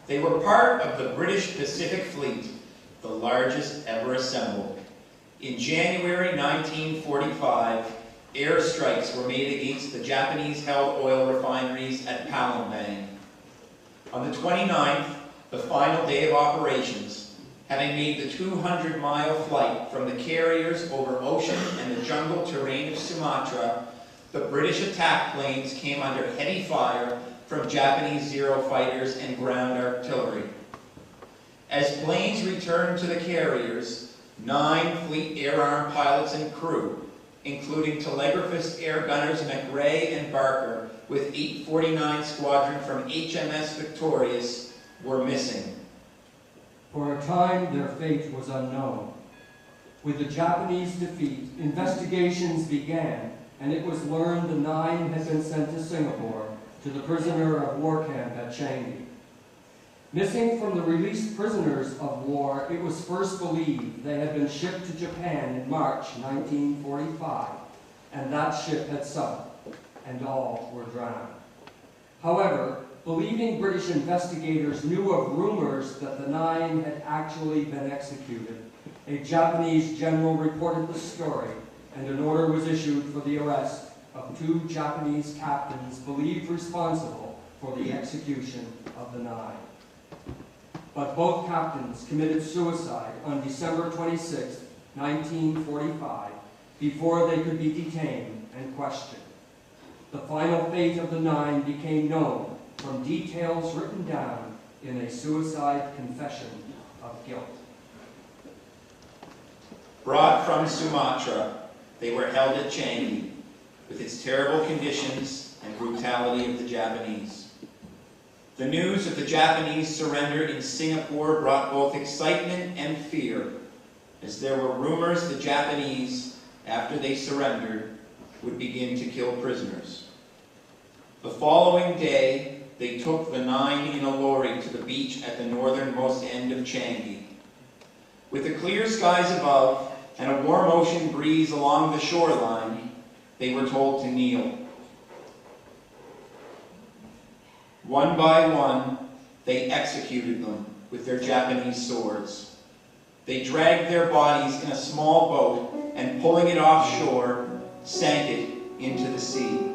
They were part of the British Pacific Fleet, the largest ever assembled. In January 1945, airstrikes were made against the Japanese-held oil refineries at Palambang. On the 29th, the final day of operations, having made the 200-mile flight from the carriers over ocean and the jungle terrain of Sumatra, the British attack planes came under heavy fire from Japanese Zero fighters and ground artillery. As planes returned to the carriers, 9 Fleet Air Arm pilots and crew, including telegraphist air gunners McRae and Barker with 849 Squadron from HMS Victorious, were missing. For a time, their fate was unknown. With the Japanese defeat, investigations began, and it was learned the 9 had been sent to Singapore to the prisoner of war camp at Changi. Missing from the released prisoners of war, it was first believed they had been shipped to Japan in March 1945, and that ship had sunk, and all were drowned. However, believing British investigators knew of rumors that the 9 had actually been executed, a Japanese general reported the story, and an order was issued for the arrest of 2 Japanese captains believed responsible for the execution of the 9. But both captains committed suicide on December 26, 1945, before they could be detained and questioned. The final fate of the 9 became known from details written down in a suicide confession of guilt. Brought from Sumatra, they were held at Changi, with its terrible conditions and brutality of the Japanese. The news of the Japanese surrender in Singapore brought both excitement and fear, as there were rumors the Japanese, after they surrendered, would begin to kill prisoners. The following day, they took the 9 in a lorry to the beach at the northernmost end of Changi. With the clear skies above and a warm ocean breeze along the shoreline, they were told to kneel. One by one, they executed them with their Japanese swords. They dragged their bodies in a small boat and, pulling it offshore, sank it into the sea.